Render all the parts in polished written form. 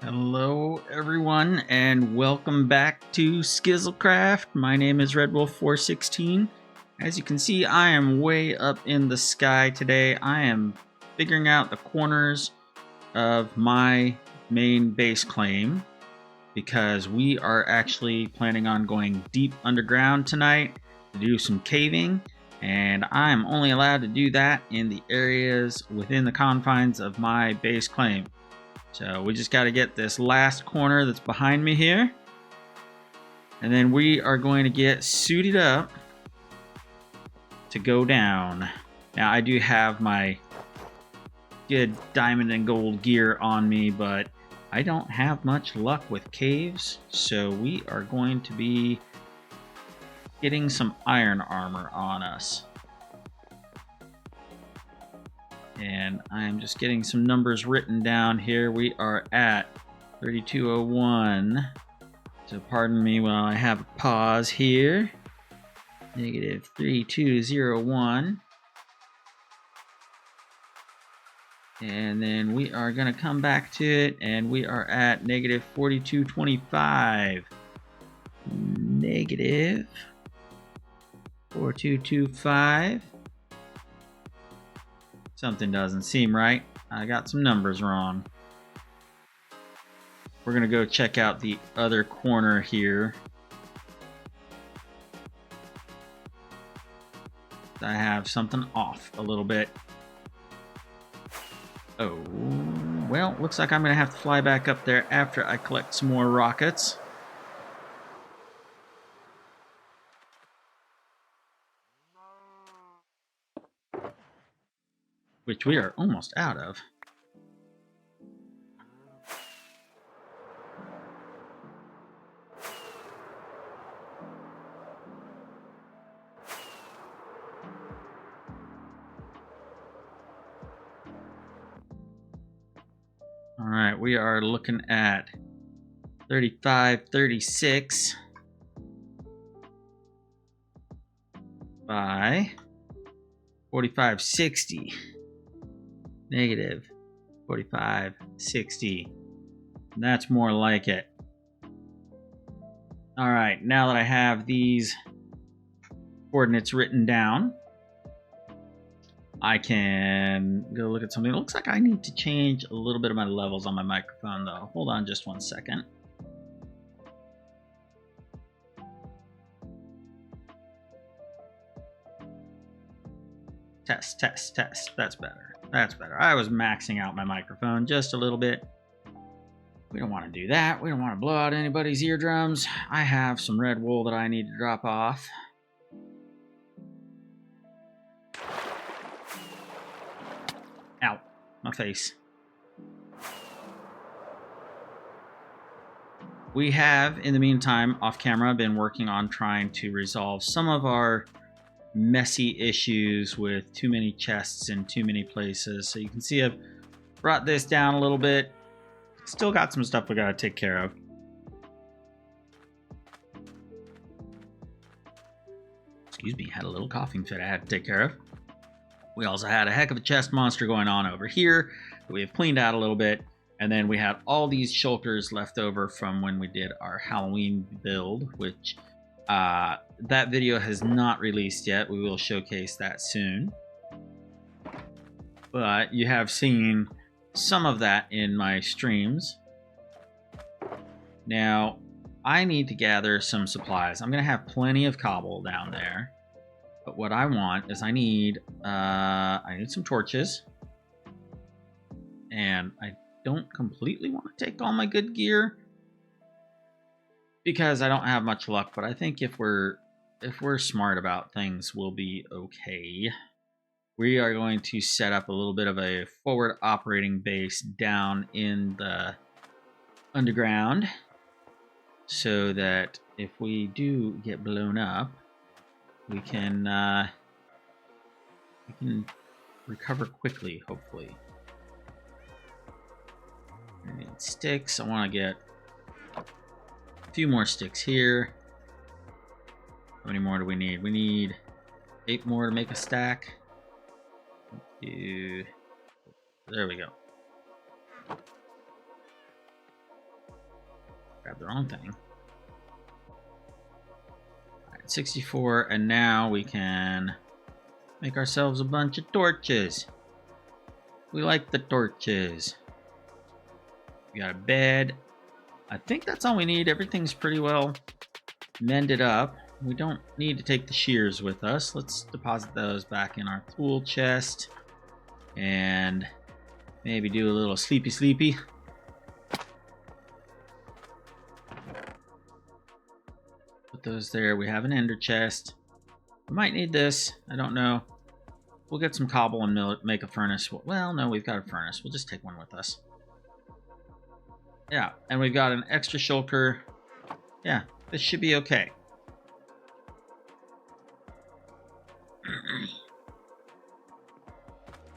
Hello everyone and welcome back to Skizzlecraft. My name is RedWolf416. As you can see, I am way up in the sky today. I am figuring out the corners of my main base claim because we are actually planning on going deep underground tonight to do some caving, and I'm only allowed to do that in the areas within the confines of my base claim. So we just got to get this last corner that's behind me here. And then we are going to get suited up to go down. Now I do have my good diamond and gold gear on me, but I don't have much luck with caves. So we are going to be getting some iron armor on us. And I'm just getting some numbers written down here. We are at 3201. So pardon me while I have a pause here. Negative 3201. And then we are going to come back to it, and we are at negative 4225. Negative 4225. Something doesn't seem right. I got some numbers wrong. We're gonna go check out the other corner here. I have something off a little bit. Oh, well, looks like I'm gonna have to fly back up there after I collect some more rockets. Which we are almost out of. All right, we are looking at 3536 by 4560. Negative 4560. That's more like it. All right, now that I have these coordinates written down, I can go look at something. It looks like I need to change a little bit of my levels on my microphone though. Hold on just one second. Test, test, test. That's better. That's better. I was maxing out my microphone just a little bit. We don't want to do that. We don't want to blow out anybody's eardrums. I have some red wool that I need to drop off. Ow, my face. We have, in the meantime, off camera, been working on trying to resolve some of our messy issues with too many chests in too many places. So you can see I've brought this down a little bit. Still got some stuff we gotta take care of. Excuse me, had a little coughing fit I had to take care of. We also had a heck of a chest monster going on over here that we have cleaned out a little bit. And then we had all these shulkers left over from when we did our Halloween build, which that video has not released yet. We will showcase that soon. But you have seen some of that in my streams. Now, I need to gather some supplies. I'm going to have plenty of cobble down there. But what I want is I need some torches. And I don't completely want to take all my good gear because I don't have much luck, but I think if we're smart about things, we'll be okay. We are going to set up a little bit of a forward operating base down in the underground so that if we do get blown up, we can recover quickly, hopefully. I need sticks. I want to get a few more sticks here. How many more do we need? We need 8 more to make a stack. There we go. Grab the wrong thing. All right, 64, and now we can make ourselves a bunch of torches. We like the torches. We got a bed. I think that's all we need. Everything's pretty well mended up. We don't need to take the shears with us. Let's deposit those back in our tool chest and maybe do a little sleepy. Put those there. We have an ender chest. We might need this. I don't know. We'll get some cobble and make a furnace. Well, no, we've got a furnace. We'll just take one with us. Yeah, and we've got an extra shulker. Yeah, this should be okay.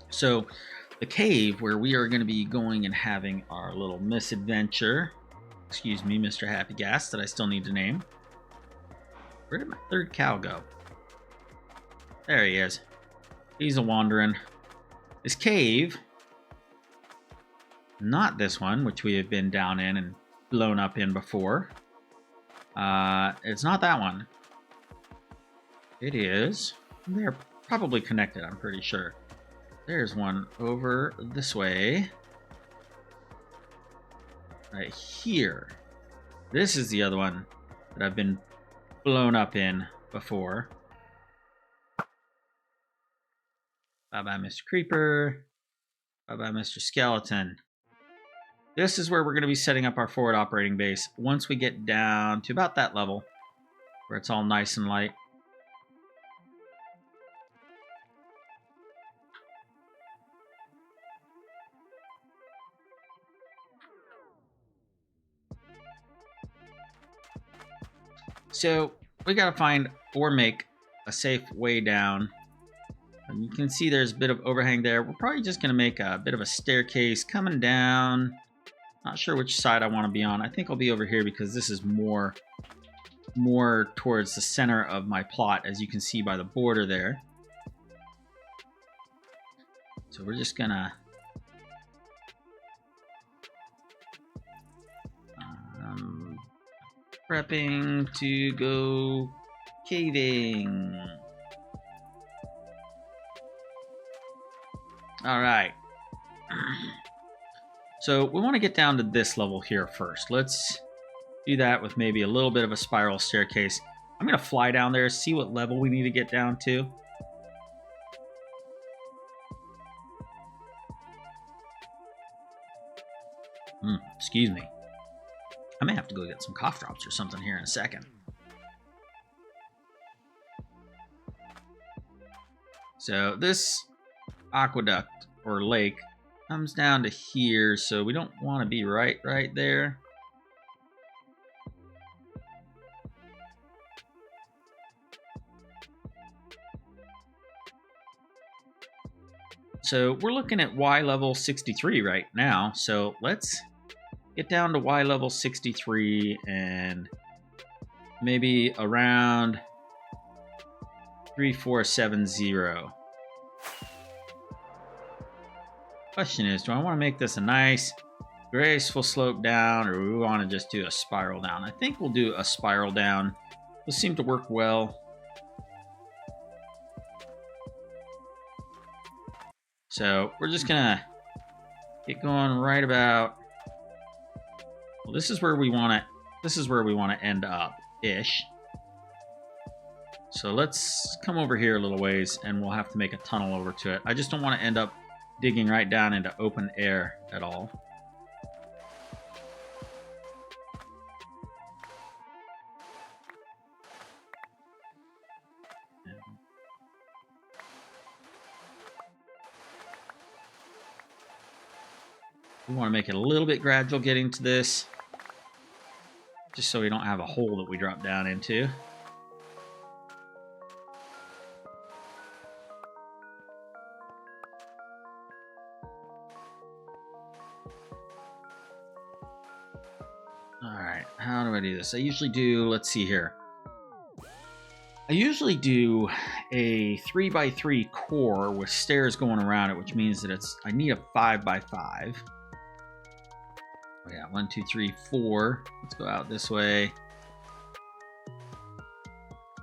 So, the cave where we are going to be going and having our little misadventure. Excuse me, Mr. Happy Gas, that I still need to name. Where did my third cow go? There he is. He's a wandering. This cave, not this one, which we have been down in and blown up in before. It's not that one. It is. They're probably connected, I'm pretty sure. There's one over this way. Right here. This is the other one that I've been blown up in before. Bye-bye, Mr. Creeper. Bye-bye, Mr. Skeleton. This is where we're going to be setting up our forward operating base once we get down to about that level where it's all nice and light. So we got to find or make a safe way down. And you can see there's a bit of overhang there. We're probably just going to make a bit of a staircase coming down. Not sure which side I want to be on. I think I'll be over here because this is more towards the center of my plot, as you can see by the border there. So we're just going to prepping to go caving. All right. So we want to get down to this level here first. Let's do that with maybe a little bit of a spiral staircase. I'm going to fly down there, see what level we need to get down to. Excuse me. I may have to go get some cough drops or something here in a second. So this aqueduct or lake comes down to here, so we don't want to be right there. So we're looking at Y level 63 right now, so let's get down to Y level 63 and maybe around 3470. Question is, do I want to make this a nice graceful slope down, or do we want to just do a spiral down? I think we'll do a spiral down. Those seem to work well. So we're just gonna get going right about. Well, this is where we want to. This is where we want to end up ish. So let's come over here a little ways, and we'll have to make a tunnel over to it. I just don't want to end up digging right down into open air at all. We want to make it a little bit gradual getting to this, just so we don't have a hole that we drop down into. Alright, how do I do this? I usually do, let's see here. I usually do a 3x3 core with stairs going around it, which means that I need a 5x5. Oh yeah, 1, 2, 3, 4. Let's go out this way.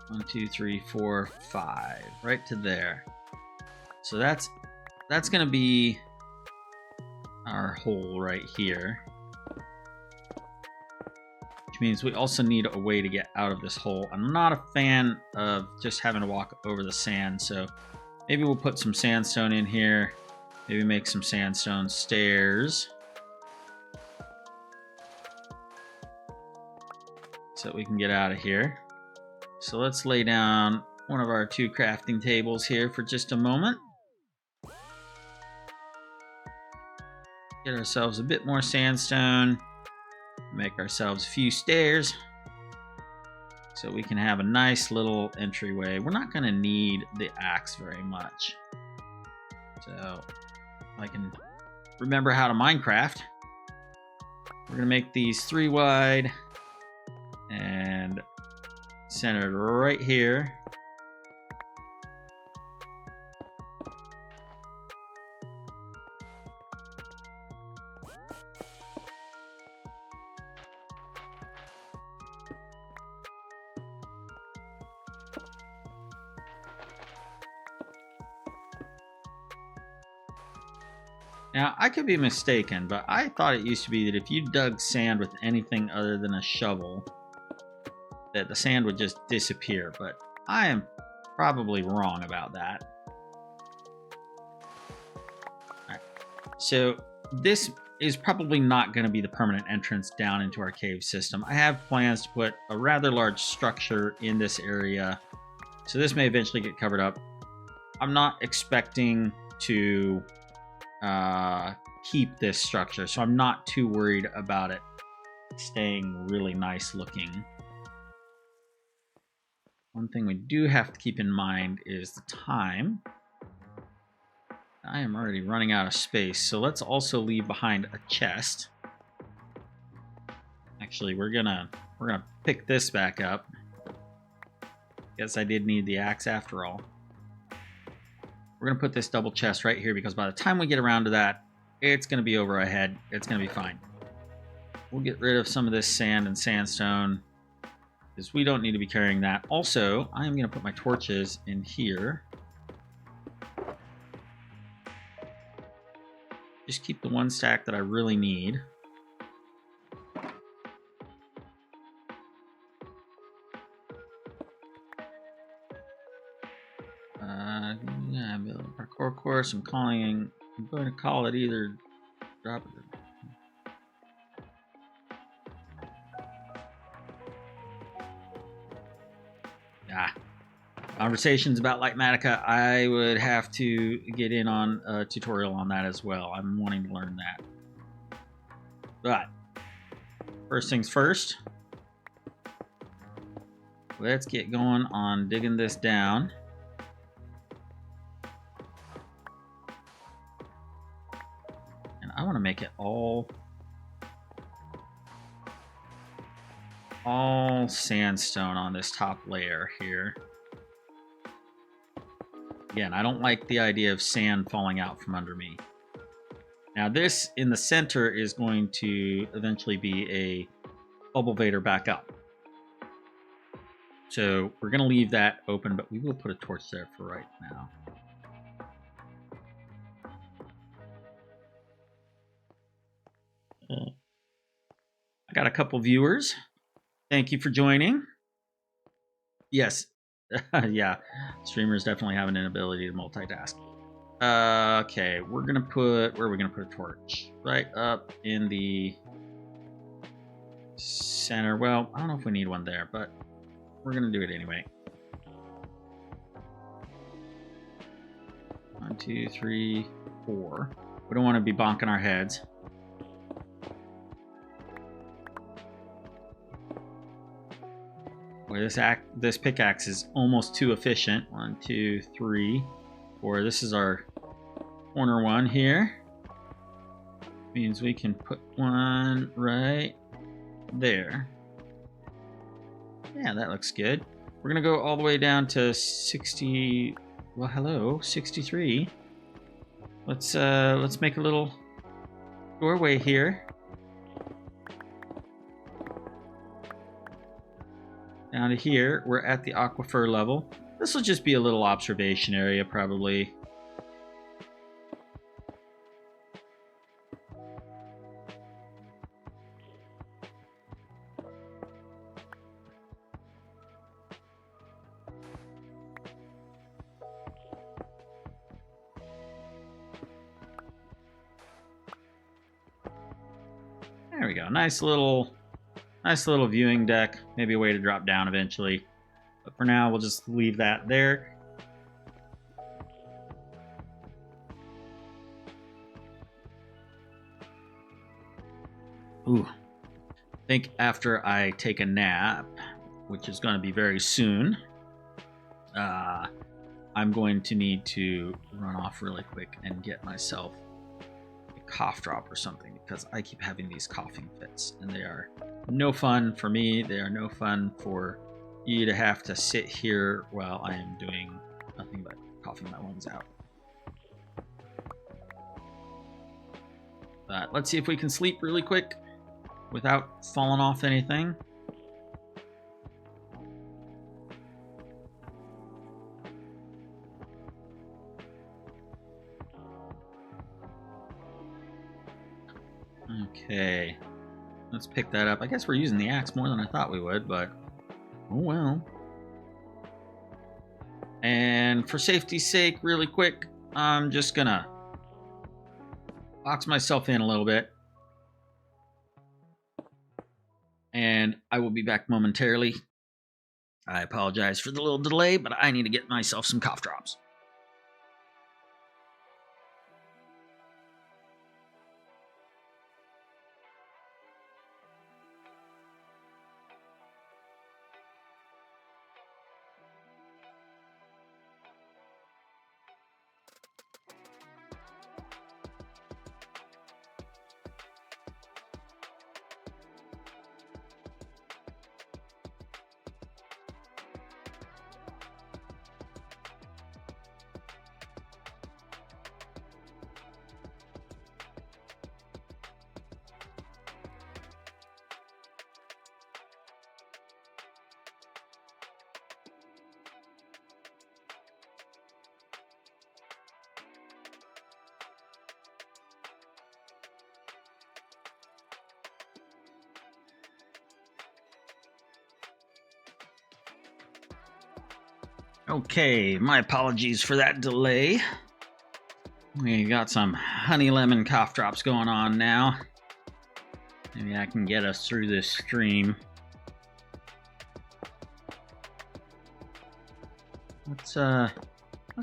1, 2, 3, 4, 5. Right to there. So that's gonna be our hole right here. Which means we also need a way to get out of this hole. I'm not a fan of just having to walk over the sand, so maybe we'll put some sandstone in here. Maybe make some sandstone stairs. So that we can get out of here. So let's lay down one of our 2 crafting tables here for just a moment. Get ourselves a bit more sandstone. Make ourselves a few stairs. So we can have a nice little entryway. We're not going to need the axe very much. So I can remember how to Minecraft. We're going to make these 3 wide and centered right here. Now, I could be mistaken, but I thought it used to be that if you dug sand with anything other than a shovel, that the sand would just disappear, but I am probably wrong about that. Alright, so this is probably not going to be the permanent entrance down into our cave system. I have plans to put a rather large structure in this area, so this may eventually get covered up. I'm not expecting to keep this structure, so I'm not too worried about it staying really nice looking. One thing we do have to keep in mind is the time. I am already running out of space, so let's also leave behind a chest. Actually, we're gonna pick this back up. Guess I did need the axe after all. We're going to put this double chest right here because by the time we get around to that, it's going to be over our head. It's going to be fine. We'll get rid of some of this sand and sandstone because we don't need to be carrying that. Also, I am going to put my torches in here. Just keep the 1 stack that I really need. Yeah, parkour course. I'm going to call it either drop it. Conversations about Lightmatica. I would have to get in on a tutorial on that as well. I'm wanting to learn that. But first things first, let's get going on digging this down. I want to make it all sandstone on this top layer here. Again, I don't like the idea of sand falling out from under me. Now this in the center is going to eventually be a elevator back up. So we're going to leave that open, but we will put a torch there for right now. I got a couple viewers. Thank you for joining. Yes. Yeah. Streamers definitely have an inability to multitask. Okay, we're going to put... Where are we going to put a torch? Right up in the center. Well, I don't know if we need one there, but we're going to do it anyway. 1, 2, 3, 4. We don't want to be bonking our heads. Boy, this pickaxe is almost too efficient. 1, 2, 3, 4. This is our corner one here. Means we can put one right there. Yeah, that looks good. We're gonna go all the way down to 60. Well, hello, 63. Let's make a little doorway here. Down to here, we're at the aquifer level. This will just be a little observation area, probably. There we go. Nice little viewing deck. Maybe a way to drop down eventually. But for now, we'll just leave that there. Ooh. I think after I take a nap, which is going to be very soon, I'm going to need to run off really quick and get myself a cough drop or something, because I keep having these coughing fits, and they are no fun for me. They are no fun for you to have to sit here while I am doing nothing but coughing my lungs out. But let's see if we can sleep really quick without falling off anything. Okay, let's pick that up. I guess we're using the axe more than I thought we would, but oh well. And for safety's sake, really quick, I'm just gonna box myself in a little bit. And I will be back momentarily. I apologize for the little delay, but I need to get myself some cough drops. Okay, my apologies for that delay. We got some honey lemon cough drops going on now. Maybe I can get us through this stream. Let's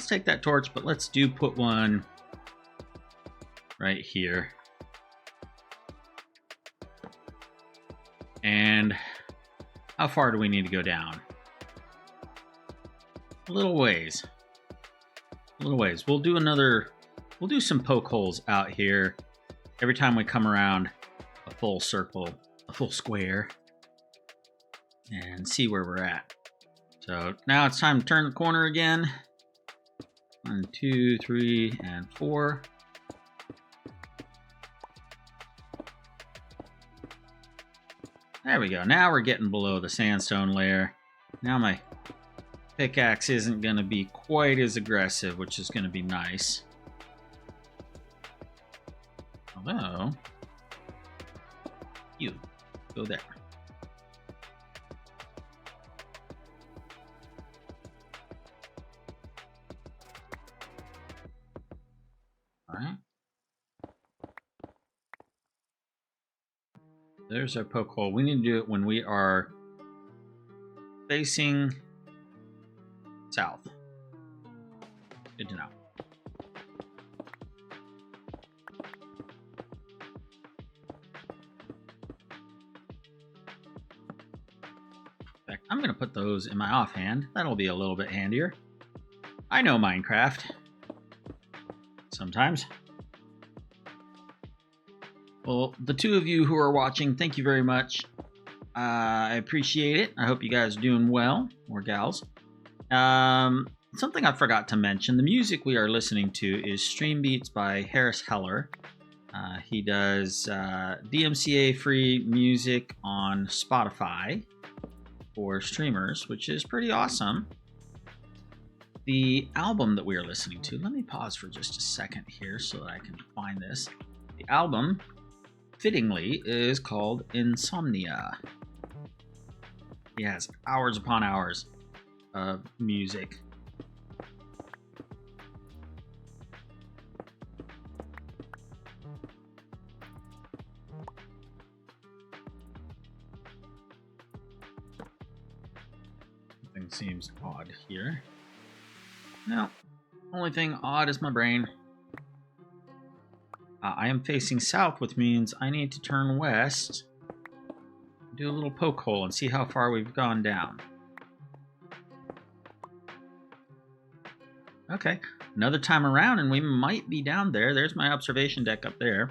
take that torch, but let's put one right here. And how far do we need to go down? A little ways. We'll do some poke holes out here every time we come around a full circle, a full square, and see where we're at. So now it's time to turn the corner again. 1, 2, 3, and 4. There we go. Now we're getting below the sandstone layer. Now my pickaxe isn't going to be quite as aggressive, which is going to be nice. Although, you go there. All right. There's our poke hole. We need to do it when we are facing south. Good to know. In fact, I'm going to put those in my offhand. That'll be a little bit handier. I know Minecraft. Sometimes. Well, the two of you who are watching, thank you very much. I appreciate it. I hope you guys are doing well, or gals. Something I forgot to mention, the music we are listening to is Stream Beats by Harris Heller. He does DMCA-free music on Spotify. for streamers, which is pretty awesome. The album that we are listening to, let me pause for just a second here so that I can find this. The album, fittingly, is called Insomnia. He has hours upon hours of music. Something seems odd here. No, only thing odd is my brain. I am facing south, which means I need to turn west, do a little poke hole, and see how far we've gone down. Okay, another time around, and we might be down there. There's my observation deck up there.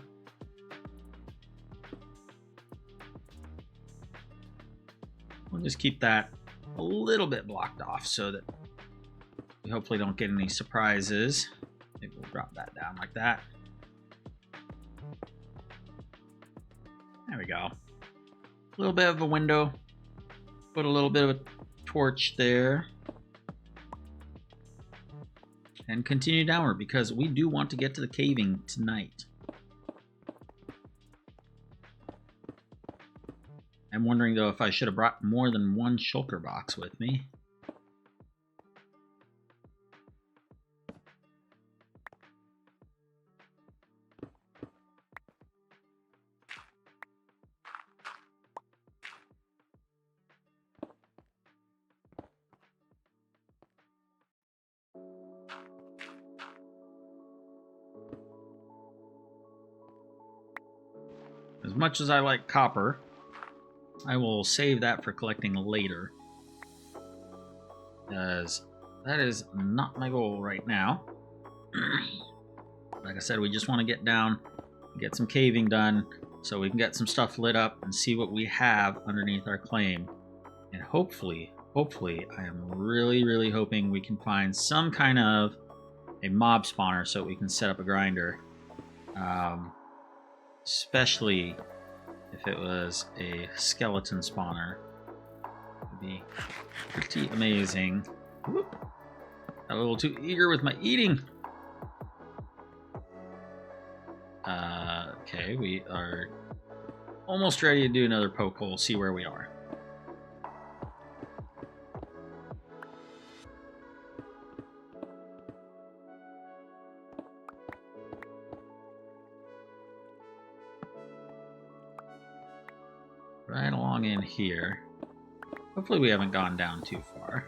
We'll just keep that a little bit blocked off so that we hopefully don't get any surprises. Maybe we'll drop that down like that. There we go. A little bit of a window. Put a little bit of a torch there. And continue downward because we do want to get to the caving tonight. I'm wondering though if I should have brought more than one shulker box with me. As much as I like copper, I will save that for collecting later, because that is not my goal right now. Like I said, we just want to get down, get some caving done, so we can get some stuff lit up and see what we have underneath our claim. And hopefully, I am really hoping we can find some kind of a mob spawner so we can set up a grinder. Especially if it was a skeleton spawner. It would be pretty amazing. Whoop. Got a little too eager with my eating. Okay, we are almost ready to do another poke hole, see where we are. Right along in here. Hopefully we haven't gone down too far.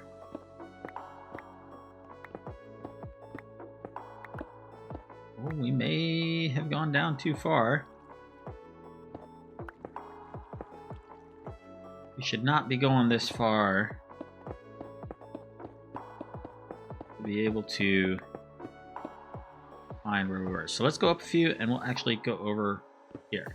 Oh, we may have gone down too far. We should not be going this far to be able to find where we were. So let's go up a few and we'll actually go over here.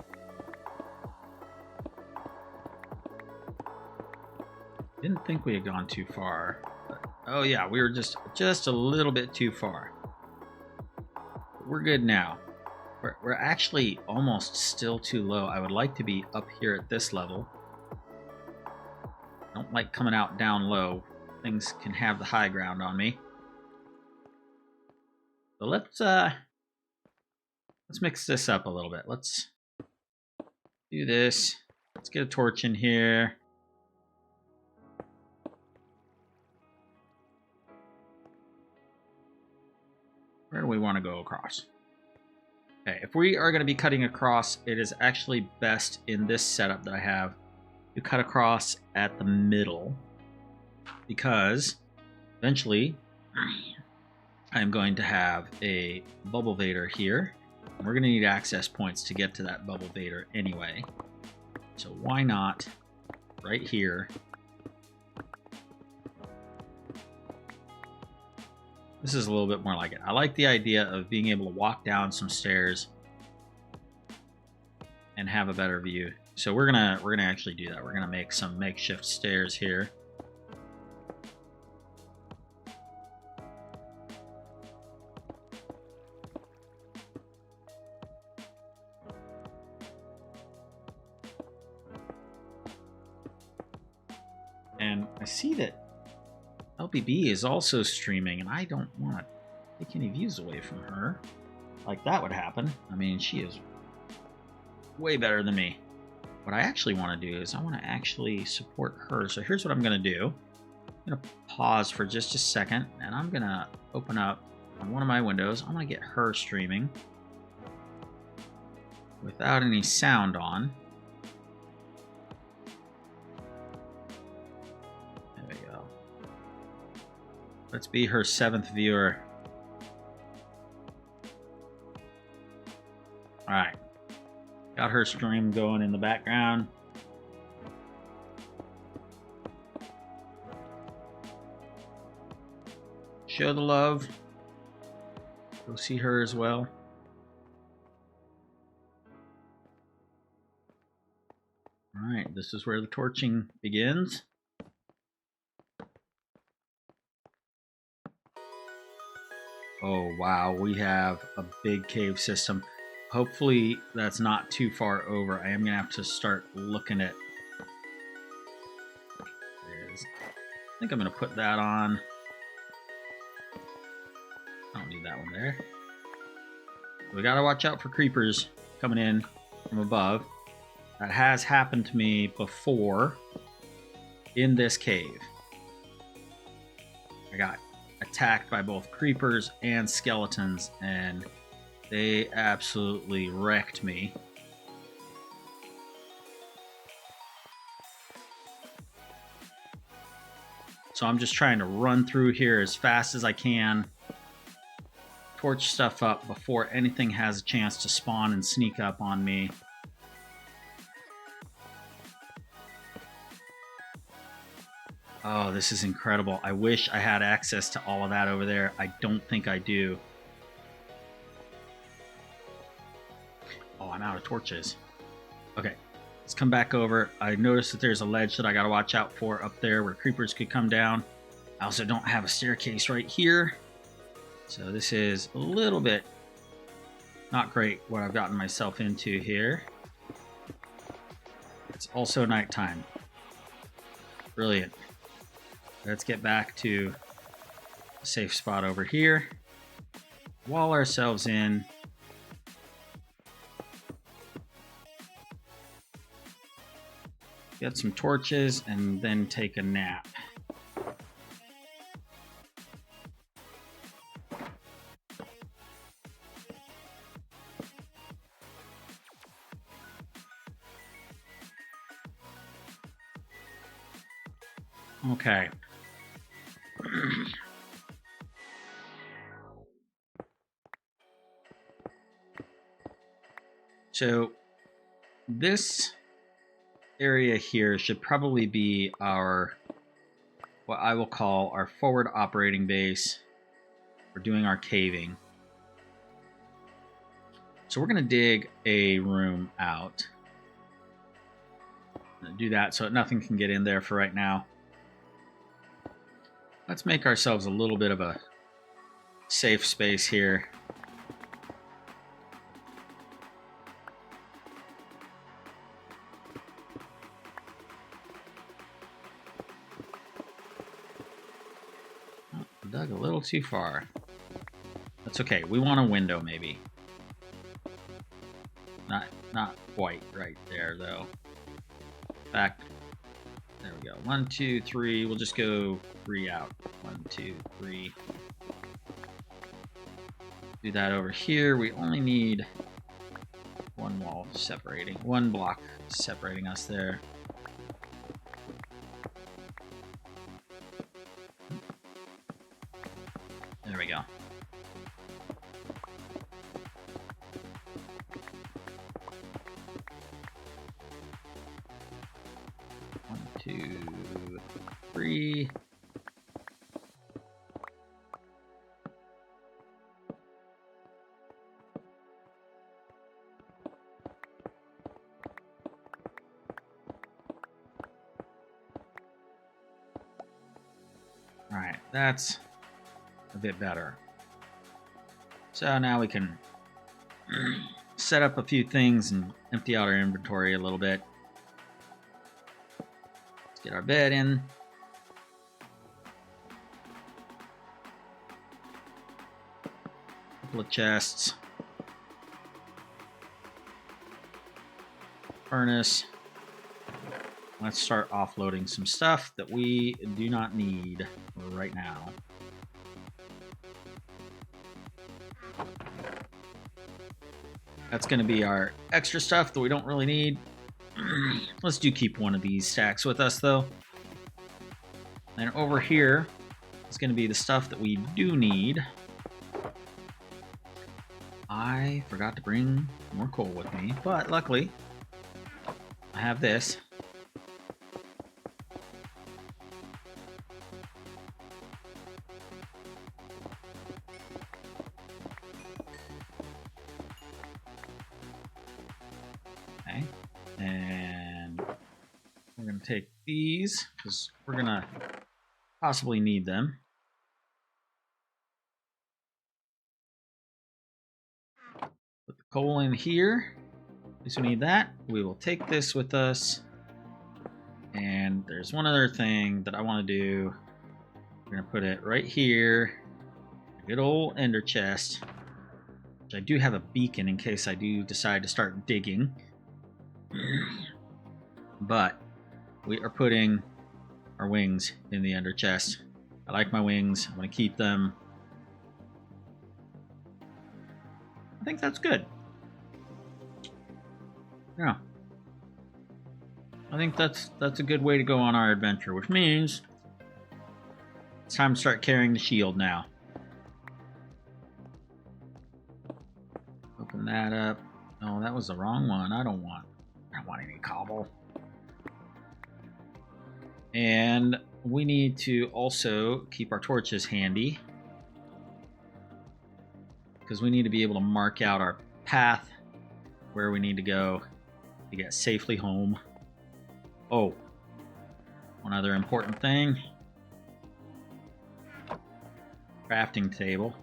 Didn't think we had gone too far. But, oh yeah, we were just a little bit too far. But we're good now. We're actually almost still too low. I would like to be up here at this level. Don't like coming out down low. Things can have the high ground on me. So let's mix this up a little bit. Let's do this. Let's get a torch in here. Where do we want to go across? Okay, if we are going to be cutting across, it is actually best in this setup that I have to cut across at the middle, because eventually I'm going to have a bubble vader here. We're going to need access points to get to that bubble vader anyway. So why not right here? This is a little bit more like it. I like the idea of being able to walk down some stairs and have a better view. So we're gonna actually do that. We're gonna make some makeshift stairs here. and I see that LBB is also streaming, and I don't want to take any views away from her. Like that would happen. I mean, she is way better than me. What I actually want to do is I want to actually support her. So here's what I'm going to do. I'm going to pause for just a second, and I'm going to open up on one of my windows. I'm going to get her streaming without any sound on. There we go. Let's be her 7th viewer. All right. Got her stream going in the background. Show the love. Go see her as well. All right, this is where the torching begins. Oh, wow, we have a big cave system. Hopefully that's not too far over. I am going to have to start looking at... I think I'm going to put that on. I don't need that one there. We got to watch out for creepers coming in from above. That has happened to me before in this cave. I got attacked by both creepers and skeletons, and they absolutely wrecked me. So I'm just trying to run through here as fast as I can, torch stuff up before anything has a chance to spawn and sneak up on me. Oh, this is incredible. I wish I had access to all of that over there. I don't think I do. Oh, I'm out of torches. Okay, let's come back over. I noticed that there's a ledge that I gotta watch out for up there where creepers could come down. I also don't have a staircase right here. So this is a little bit not great what I've gotten myself into here. It's also nighttime. Brilliant. Let's get back to a safe spot over here. Wall ourselves in. Get some torches and then take a nap. Okay. So this area here should probably be our, what I will call our forward operating base for doing our caving. So we're going to dig a room out. Do that so that nothing can get in there for right now. Let's make ourselves a little bit of a safe space here. Oh, dug a little too far. That's okay. We want a window, maybe. Not quite right there, though. Back. There we go. 1, 2, 3. We'll just go 3 out. 1, 2, 3. Do that over here. We only need one wall separating, one block separating us there. There we go. One, 2, 3. All right, that's a bit better. So now we can set up a few things and empty out our inventory a little bit. Let's get our bed in. Couple of chests. Furnace. Let's start offloading some stuff that we do not need right now. That's going to be our extra stuff that we don't really need. Let's keep one of these stacks with us, though. And over here is going to be the stuff that we do need. I forgot to bring more coal with me, but luckily I have this. Okay, and we're going to take these because we're going to possibly need them. Put the coal in here. In case we need that. We will take this with us. And there's one other thing that I want to do. We're going to put it right here. A good old ender chest. Which I do have a beacon in case I do decide to start digging. But we are putting our wings in the ender chest. I like my wings. I'm going to keep them. I think that's good. Yeah. I think that's a good way to go on our adventure, which means it's time to start carrying the shield now. Open that up. Oh, that was the wrong one. I don't want any cobble. And we need to also keep our torches handy, because we need to be able to mark out our path where we need to go to get safely home. Oh, one other important thing. Crafting table.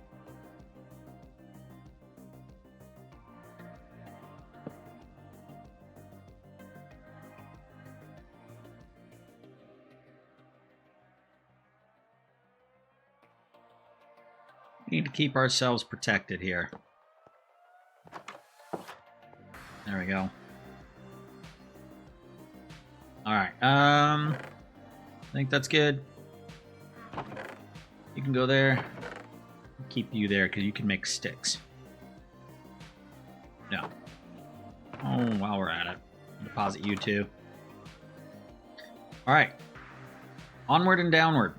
We need to keep ourselves protected here. There we go. Alright, I think that's good. You can go there. I'll keep you there because you can make sticks. No. Oh, while we're at it, I'll deposit you too. Alright. Onward and downward.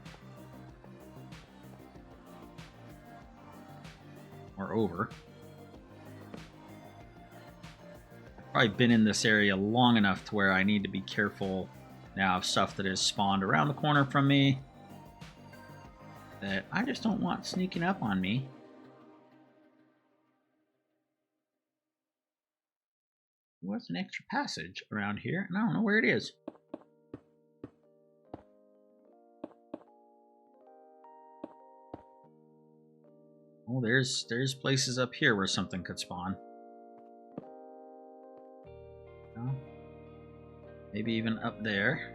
Or over. Probably been in this area long enough to where I need to be careful now of stuff that is spawned around the corner from me that I just don't want sneaking up on me. There was an extra passage around here, and I don't know where it is. Oh, there's places up here where something could spawn. Maybe even up there.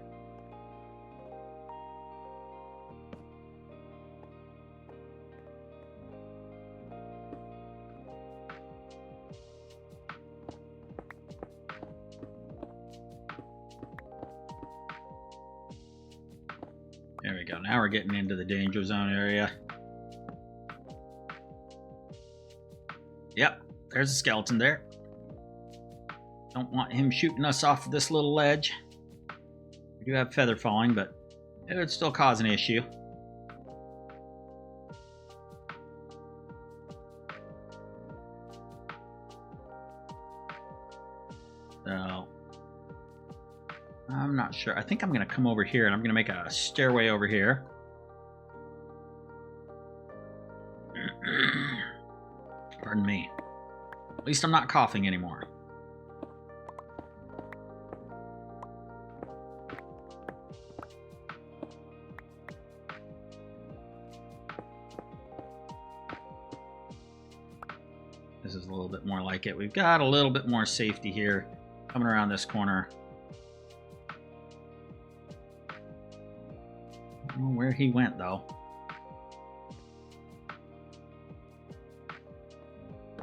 There we go. Now we're getting into the danger zone area. Yep, there's a skeleton there. Don't want him shooting us off of this little ledge. We do have feather falling, but it would still cause an issue. So, I'm not sure. I think I'm going to come over here and I'm going to make a stairway over here. Pardon me. At least I'm not coughing anymore. This is a little bit more like it. We've got a little bit more safety here coming around this corner. I don't know where he went, though.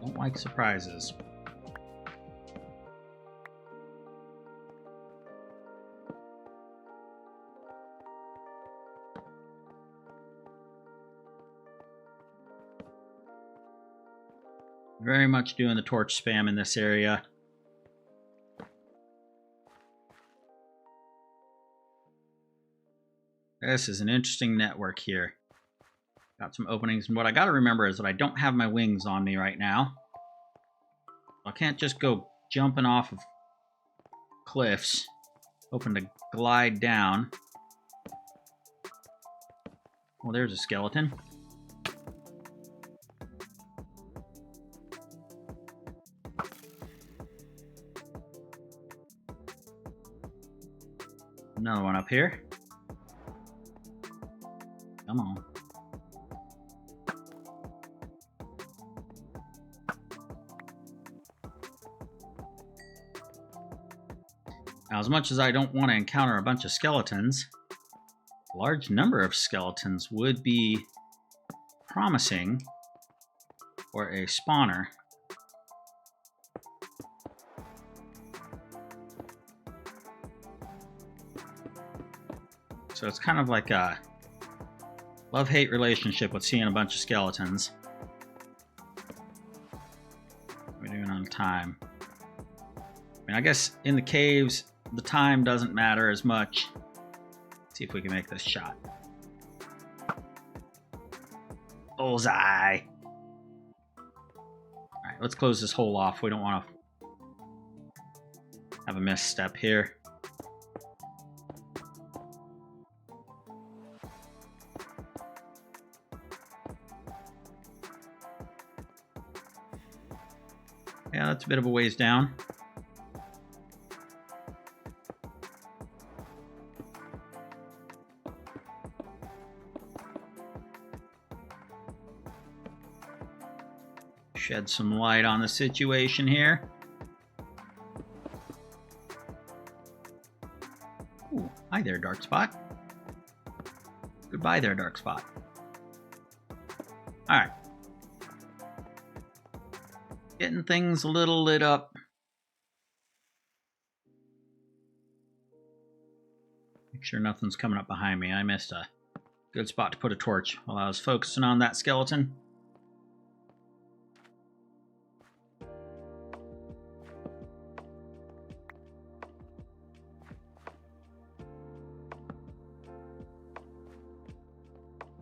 Don't like surprises. Very much doing the torch spam in this area. This is an interesting network here. Got some openings, and what I gotta remember is that I don't have my wings on me right now. I can't just go jumping off of cliffs, hoping to glide down. Well, there's a skeleton. Another one up here. Come on. Now, as much as I don't want to encounter a bunch of skeletons, a large number of skeletons would be promising for a spawner. So it's kind of like a love-hate relationship with seeing a bunch of skeletons. What are we doing on time? I mean, I guess in the caves, the time doesn't matter as much. Let's see if we can make this shot. Bullseye! Alright, let's close this hole off. We don't want to have a misstep here. Yeah, that's a bit of a ways down. Shed some light on the situation here. Ooh, hi there, dark spot. Goodbye there, dark spot. Alright. Getting things a little lit up. Make sure nothing's coming up behind me. I missed a good spot to put a torch while I was focusing on that skeleton.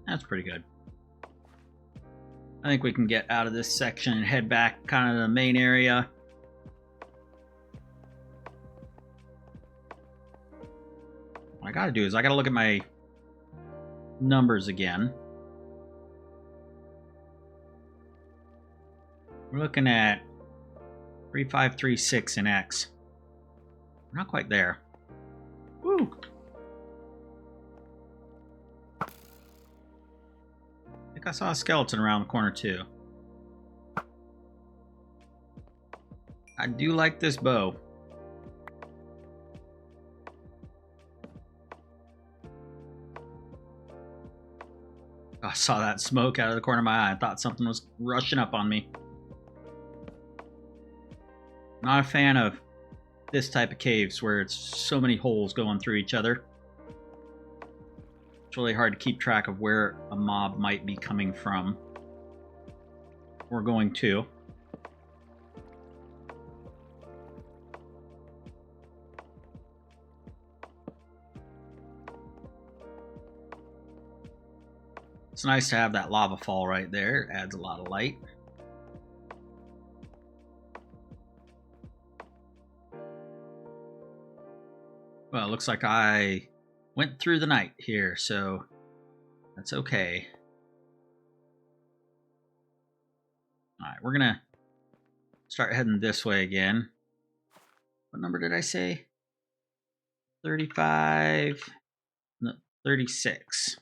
That's pretty good. I think we can get out of this section and head back kind of to the main area. What I gotta do is I gotta look at my numbers again. We're looking at 3536 in X. We're not quite there. Woo! I saw a skeleton around the corner too. I do like this bow. I saw that smoke out of the corner of my eye. I thought something was rushing up on me. Not a fan of this type of caves where it's so many holes going through each other. It's really hard to keep track of where a mob might be coming from. We're going to. It's nice to have that lava fall right there. It adds a lot of light. Well, it looks like I went through the night here, so that's okay. Alright, we're gonna start heading this way again. What number did I say? 35... No, 36.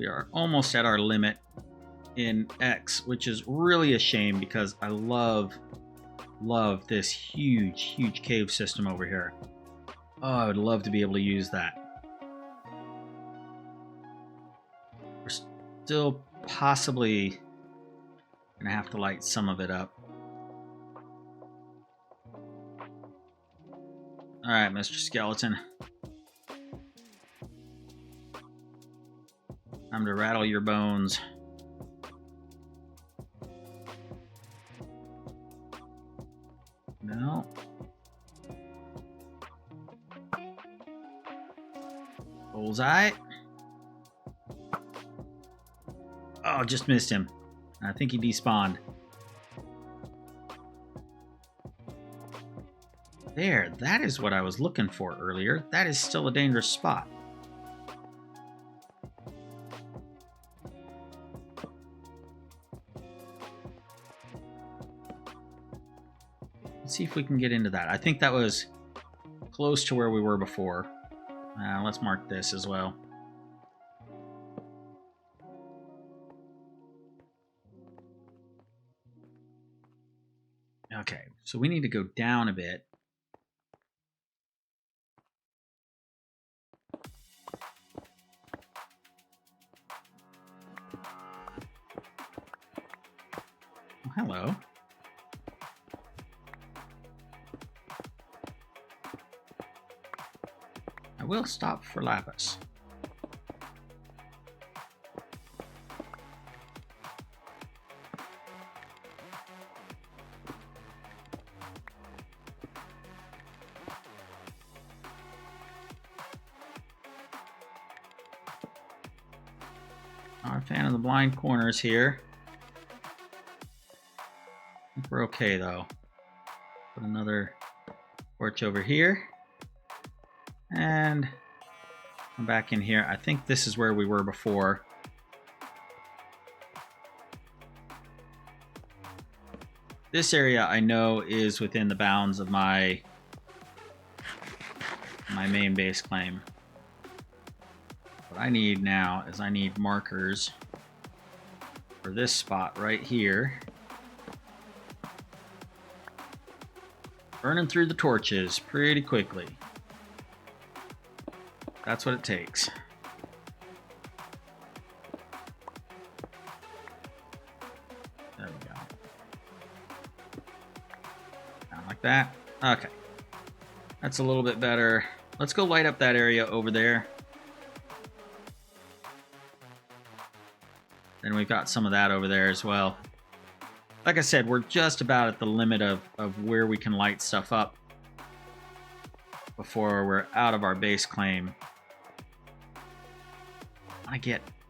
We are almost at our limit in X, which is really a shame because I love this huge cave system over here. Oh, I would love to be able to use that. We're still possibly gonna have to light some of it up. All right, Mr. Skeleton. Time to rattle your bones. No. Bullseye. Oh, just missed him. I think he despawned. There, that is what I was looking for earlier. That is still a dangerous spot. Let's see if we can get into that. I think that was close to where we were before. Let's mark this as well. Okay, so we need to go down a bit. Oh, hello. I will stop for lapis. Not a fan of the blind corners here. I think we're okay though. Put another torch over here. And come back in here. I think this is where we were before. This area I know is within the bounds of my main base claim. What I need now is I need markers for this spot right here. Burning through the torches pretty quickly. That's what it takes. There we go. Down like that. Okay. That's a little bit better. Let's go light up that area over there. Then we've got some of that over there as well. Like I said, we're just about at the limit of where we can light stuff up before we're out of our base claim. I want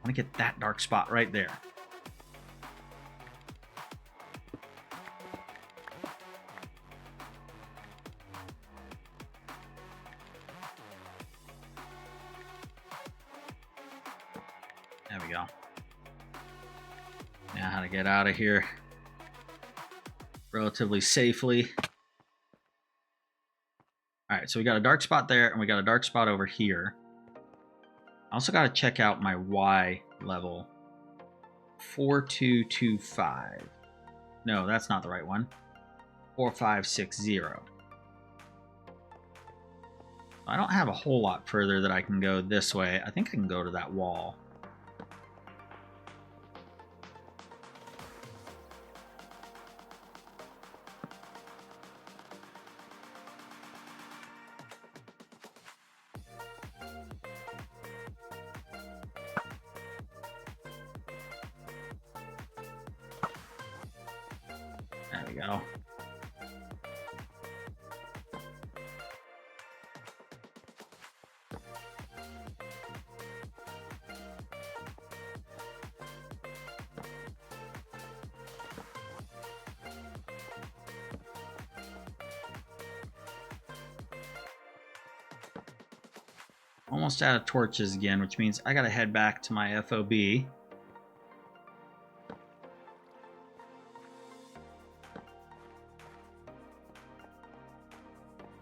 to get that dark spot right there. There we go. Now how to get out of here relatively safely. All right, so we got a dark spot there, and we got a dark spot over here. I also got to check out my Y level. 4225. No, that's not the right one. 4560. I don't have a whole lot further that I can go this way. I think I can go to that wall. There we go. Almost out of torches again, which means I gotta head back to my FOB.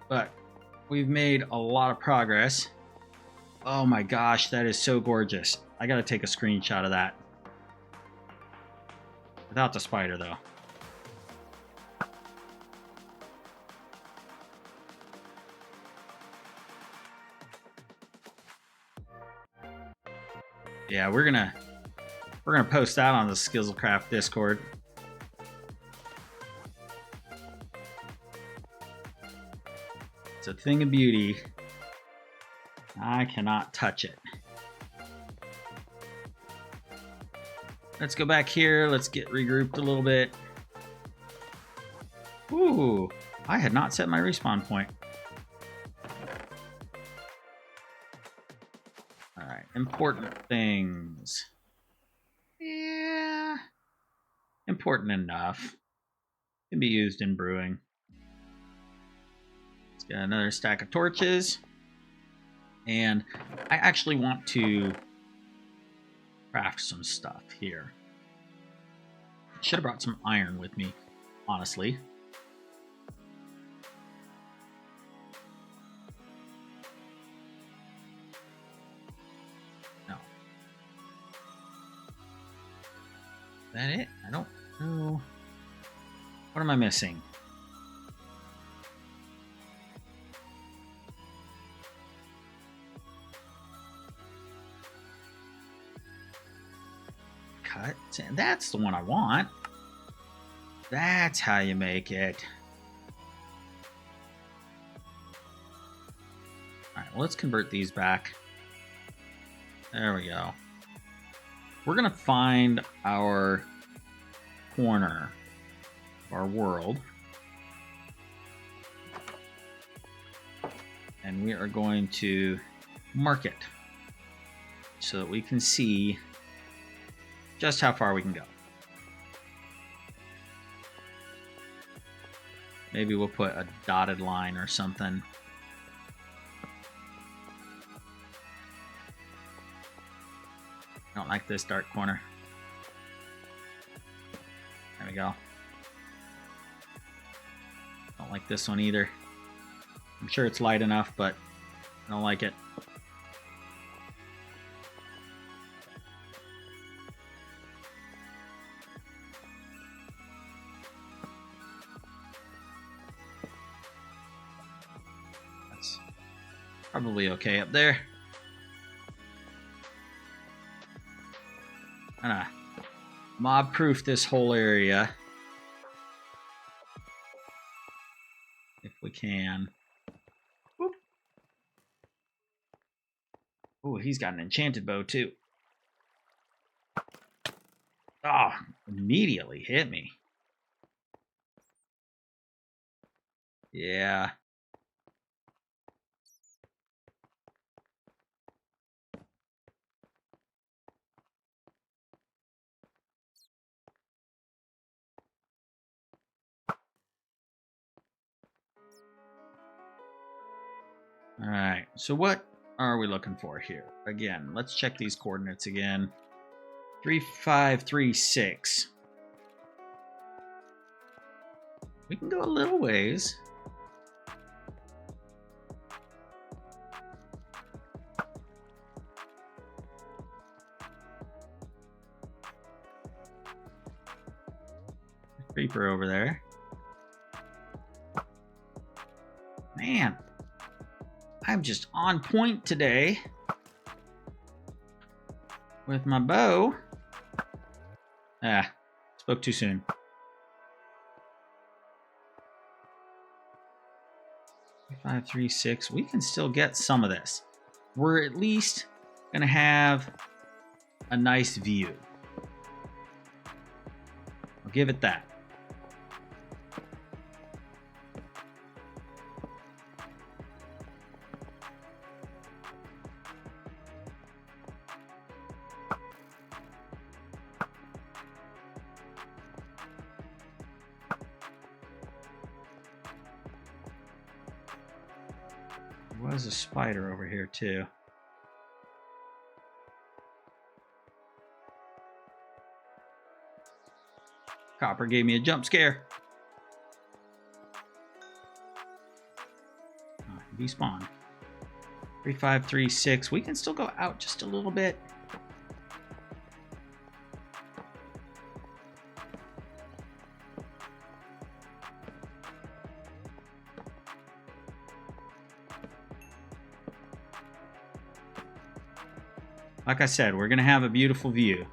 But we've made a lot of progress. Oh my gosh, that is so gorgeous. I gotta take a screenshot of that. Without the spider, though. Yeah, we're gonna post that on the Skizzlecraft Discord. It's a thing of beauty. I cannot touch it. Let's go back here. Let's get regrouped a little bit. Ooh, I had not set my respawn point. All right, important things. Yeah, important enough. Can be used in brewing. Let's get another stack of torches. And I actually want to craft some stuff here. Should have brought some iron with me, honestly. No. Is that it? I don't know. What am I missing? Cut. That's the one I want. That's how you make it. Alright, well, let's convert these back. There we go. We're going to find our corner of our world. And we are going to mark it so that we can see just how far we can go. Maybe we'll put a dotted line or something. I don't like this dark corner. There we go. Don't like this one either. I'm sure it's light enough, but I don't like it. That's probably okay up there. I'm gonna mob proof this whole area if we can. Oh, he's got an enchanted bow too. Oh, immediately hit me. Yeah. All right, so what are we looking for here? Again, let's check these coordinates again. 3536. We can go a little ways. Creeper over there. Man, I'm just on point today with my bow. Ah, spoke too soon. Five, 3, 6. We can still get some of this. We're at least gonna have a nice view. I'll give it that. There was a spider over here too. Copper gave me a jump scare. Despawn. 3536. We can still go out just a little bit. Like I said, we're going to have a beautiful view.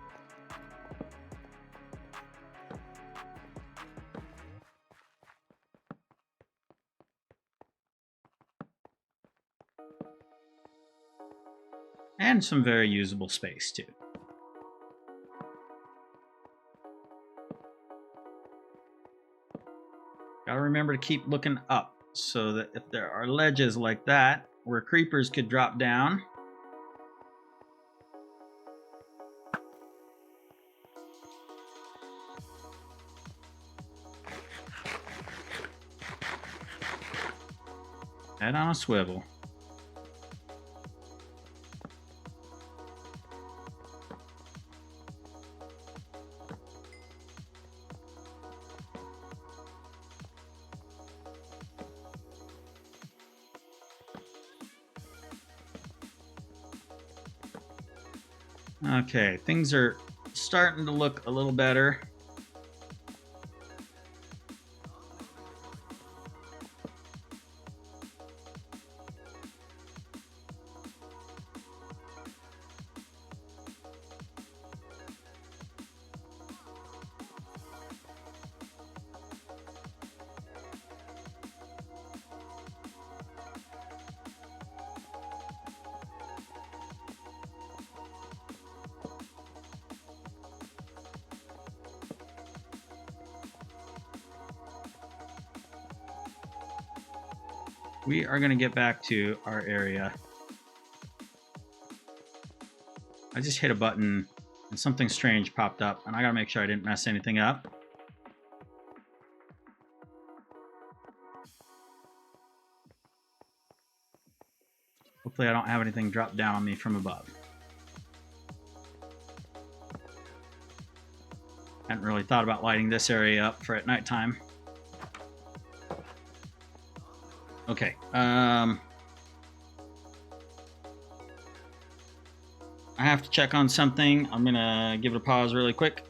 And some very usable space too. Gotta remember to keep looking up so that if there are ledges like that where creepers could drop down, head on a swivel. Okay, things are starting to look a little better. We are going to get back to our area. I just hit a button and something strange popped up, and I got to make sure I didn't mess anything up. Hopefully I don't have anything drop down on me from above. Hadn't really thought about lighting this area up for at nighttime. Okay, I have to check on something. I'm gonna give it a pause really quick.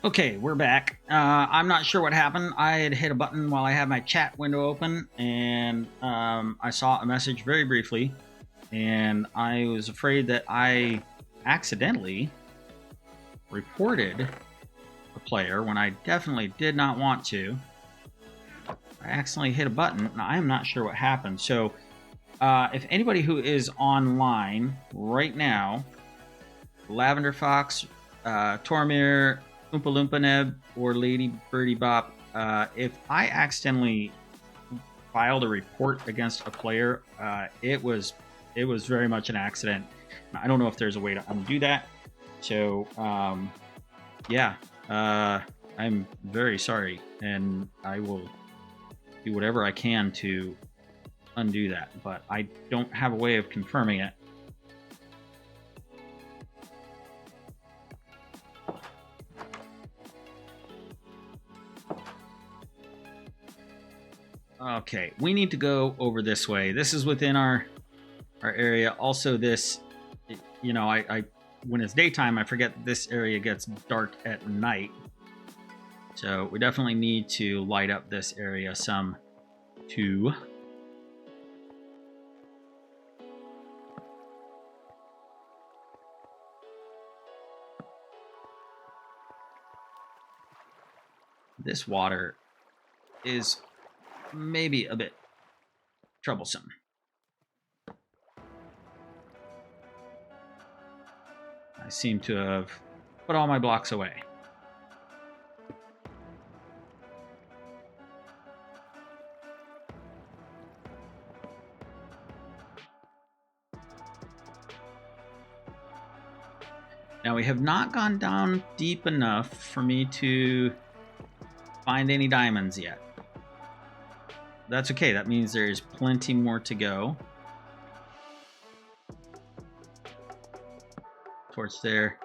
Okay, we're back. I'm not sure what happened. I had hit a button while I had my chat window open, and I saw a message very briefly, and I was afraid that I accidentally reported a player when I definitely did not want to. I accidentally hit a button, and I am not sure what happened. So, if anybody who is online right now, Lavender Fox, Tormir, Oompa Loompa Neb, or Lady Birdie Bop, if I accidentally filed a report against a player, it was very much an accident. I don't know if there's a way to undo that. So, yeah, I'm very sorry, and I will do whatever I can to undo that, but I don't have a way of confirming it. Okay, we need to go over this way. This is within our area. Also, this, you know, I when it's daytime, I forget this area gets dark at night. So we definitely need to light up this area some too. This water is maybe a bit troublesome. I seem to have put all my blocks away. Now, we have not gone down deep enough for me to find any diamonds yet. That's okay. That means there's plenty more to go. Torch there.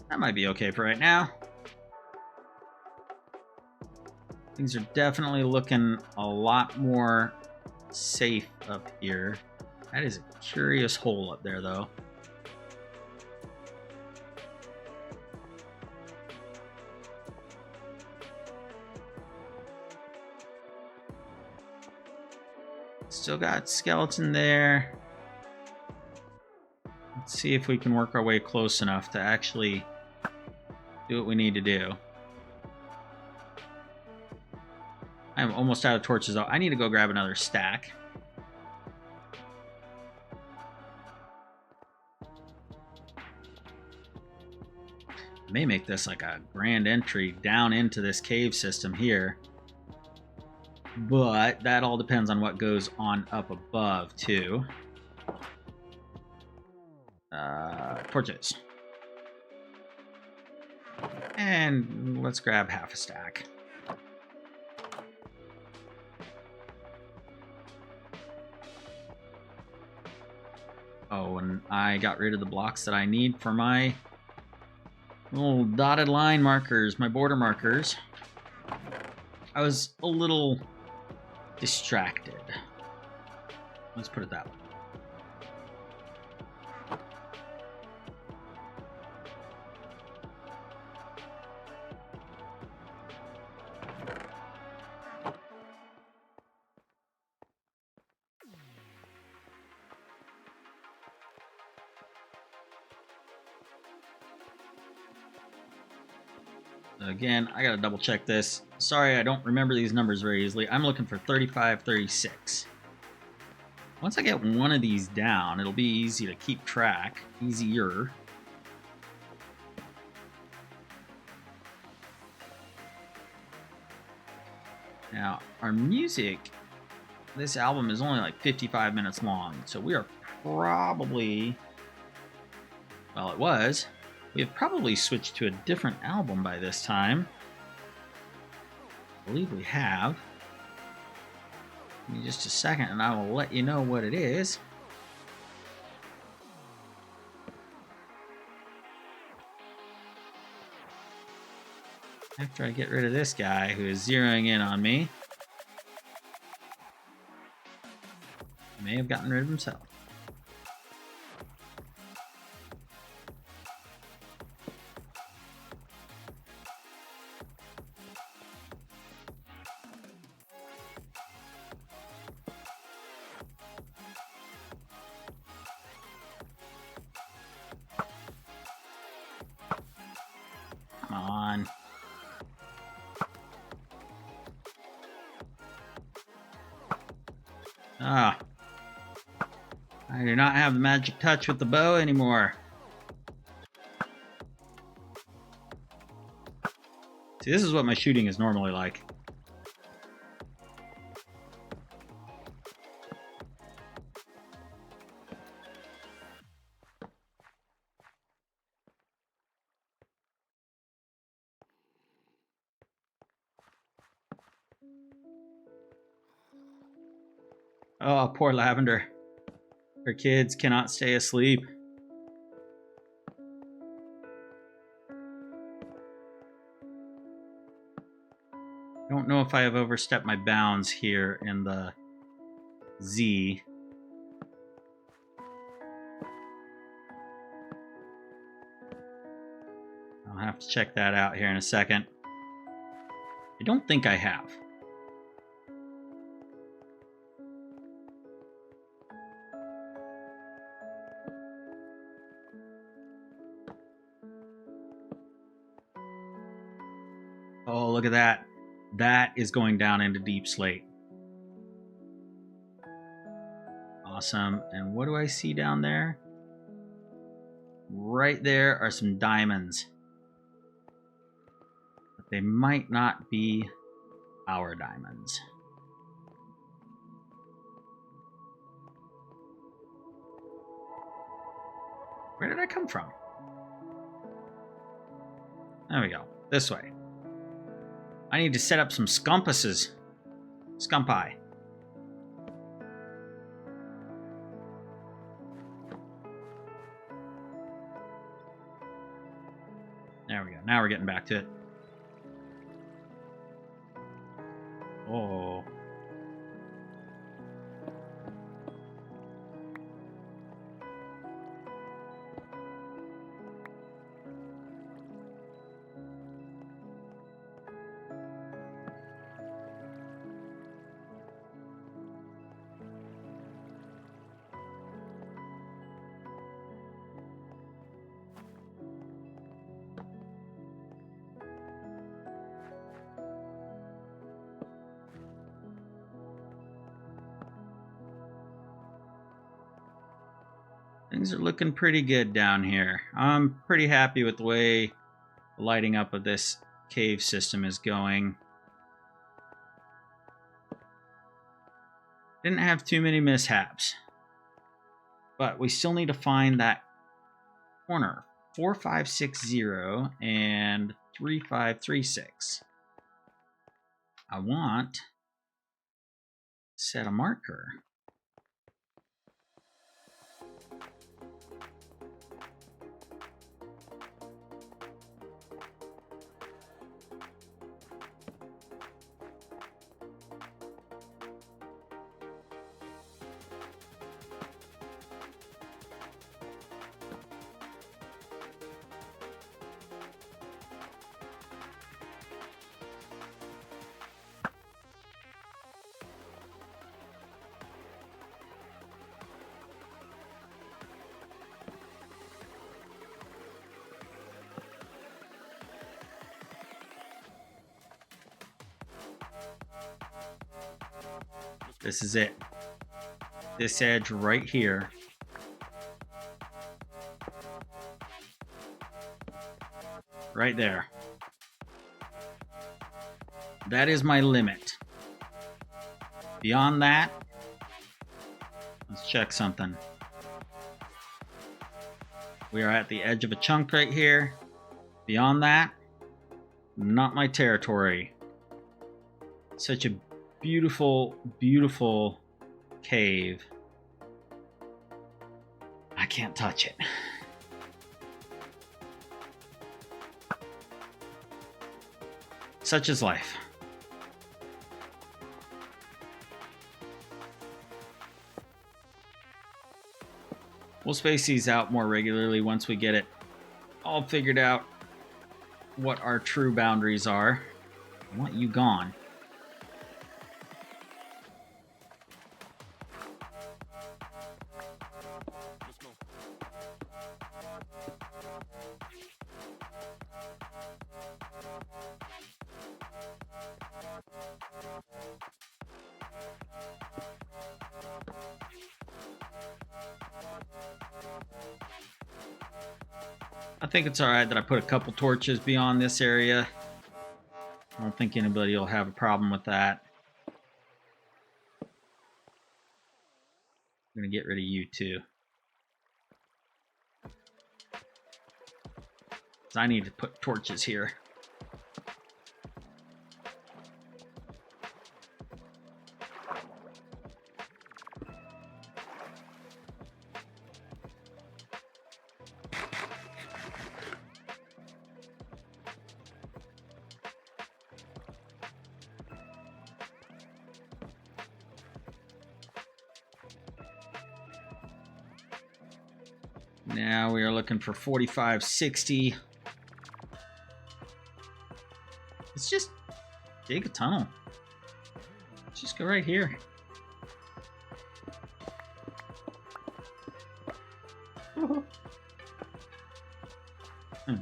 That might be okay for right now. Things are definitely looking a lot more safe up here. That is a curious hole up there, though. Still got skeleton there. Let's see if we can work our way close enough to actually do what we need to do. I'm almost out of torches, though. I need to go grab another stack. I may make this like a grand entry down into this cave system here. But that all depends on what goes on up above, too. Torches. And let's grab half a stack. Oh, and I got rid of the blocks that I need for my little dotted line markers, my border markers. I was a little distracted. Let's put it that way. Again, I gotta double check this. Sorry, I don't remember these numbers very easily. I'm looking for 35, 36. Once I get one of these down, it'll be easy to keep track. Easier. Now, our music, this album is only like 55 minutes long, so we are probably, well, it was, we have probably switched to a different album by this time. I believe we have. Give me just a second and I will let you know what it is. After I get rid of this guy who is zeroing in on me. He may have gotten rid of himself. on. Ah. I do not have the magic touch with the bow anymore. See, this is what my shooting is normally like. Oh, poor Lavender. Her kids cannot stay asleep. I don't know if I have overstepped my bounds here in the Z. I'll have to check that out here in a second. I don't think I have. Oh, look at that. That is going down into deep slate. Awesome. And what do I see down there? Right there are some diamonds. But they might not be our diamonds. Where did I come from? There we go. This way. I need to set up some scumpuses. Scumpi. There we go. Now we're getting back to it. Oh. Things are looking pretty good down here. I'm pretty happy with the way the lighting up of this cave system is going. Didn't have too many mishaps. But we still need to find that corner. 4560 and 3536. I want to set a marker. This is it. This edge right here. Right there. That is my limit. Beyond that, let's check something. We are at the edge of a chunk right here. Beyond that, not my territory. Such a beautiful, beautiful cave. I can't touch it. Such is life. We'll space these out more regularly once we get it all figured out what our true boundaries are. I want you gone. I think it's alright that I put a couple torches beyond this area. I don't think anybody will have a problem with that. I'm gonna get rid of you too. Because I need to put torches here. Now we are looking for 4560. Let's just dig a tunnel. Let's just go right here.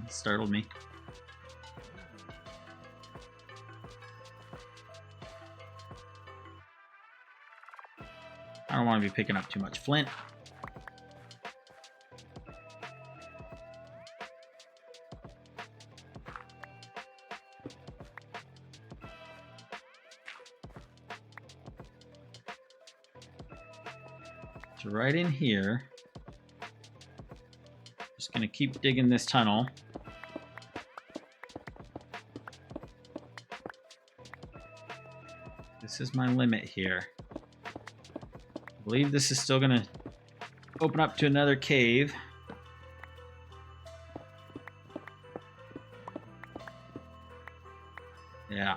Startled me. I don't want to be picking up too much flint. So right in here, just gonna keep digging this tunnel. This is my limit here. I believe this is still gonna open up to another cave. Yeah.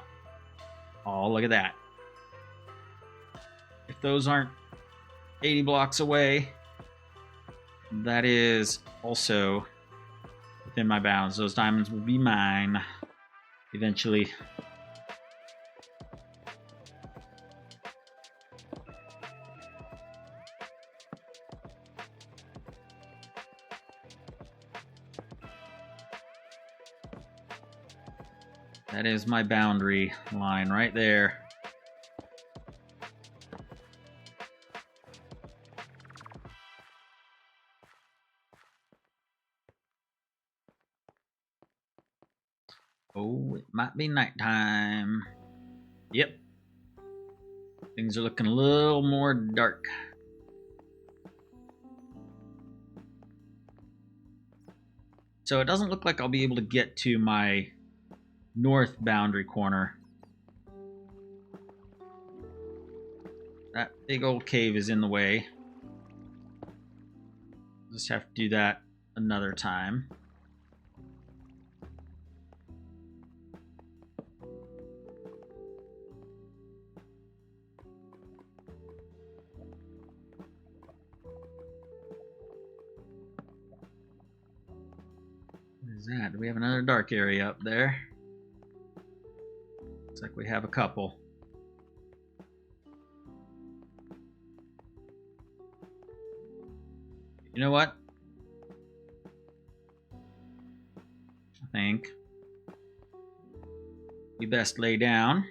Oh, look at that. If those aren't 80 blocks away, that is also within my bounds. Those diamonds will be mine eventually. That is my boundary line right there. Oh, it might be nighttime. Yep. Things are looking a little more dark. So it doesn't look like I'll be able to get to my north boundary corner. That big old cave is in the way. Just have to do that another time. What is that? Do we have another dark area up there? Looks like we have a couple. You know what? I think we best lay down.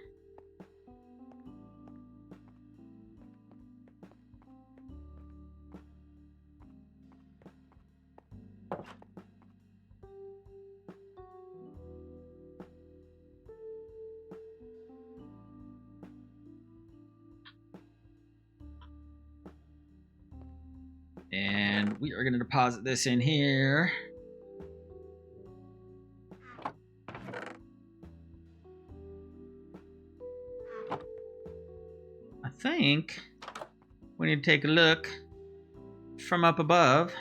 And we are going to deposit this in here. I think we need to take a look from up above.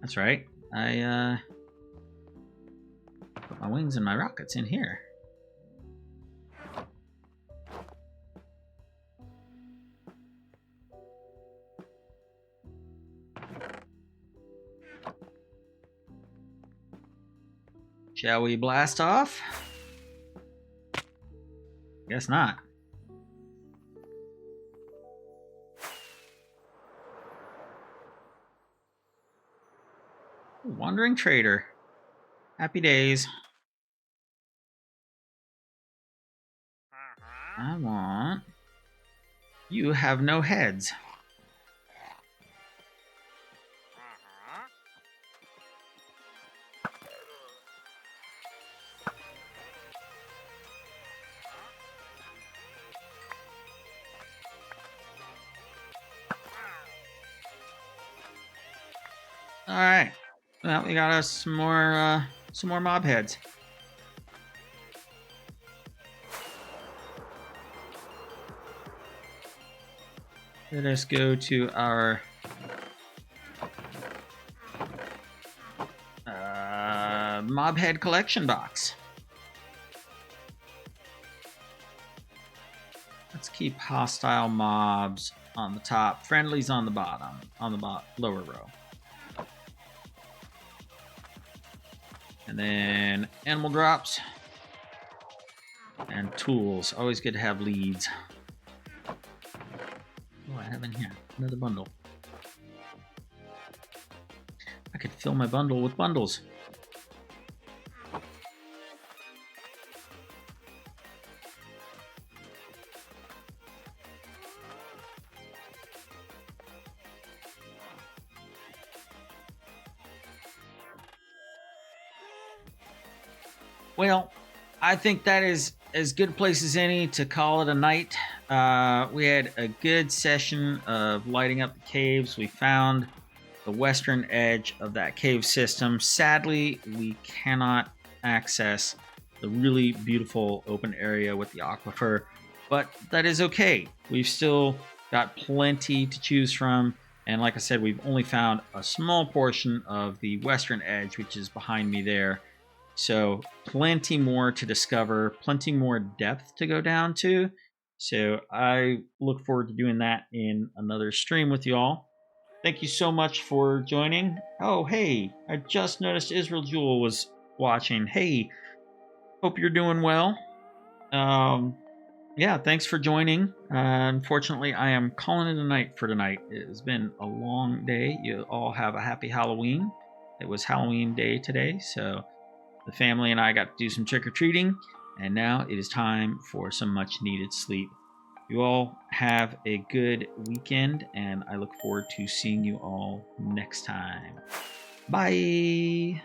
That's right. I put my wings and my rockets in here. Shall we blast off? Guess not. Wandering trader. Happy days. I want... You have no heads. All right. Well, we got us some more mob heads. Let us go to our mob head collection box. Let's keep hostile mobs on the top, friendlies on the bottom, on the lower row. And then animal drops and tools. Always good to have leads. Oh, I have in here another bundle. I could fill my bundle with bundles. Well, I think that is as good a place as any to call it a night. We had a good session of lighting up the caves. We found the western edge of that cave system. Sadly, we cannot access the really beautiful open area with the aquifer, but that is okay. We've still got plenty to choose from. And like I said, we've only found a small portion of the western edge, which is behind me there. So plenty more to discover, plenty more depth to go down to. So I look forward to doing that in another stream with you all. Thank you so much for joining. Oh, hey, I just noticed Israel Jewel was watching. Hey, hope you're doing well. Yeah, thanks for joining. Unfortunately, I am calling it a night for tonight. It has been a long day. You all have a happy Halloween. It was Halloween day today, so the family and I got to do some trick-or-treating, and now it is time for some much-needed sleep. You all have a good weekend, and I look forward to seeing you all next time. Bye!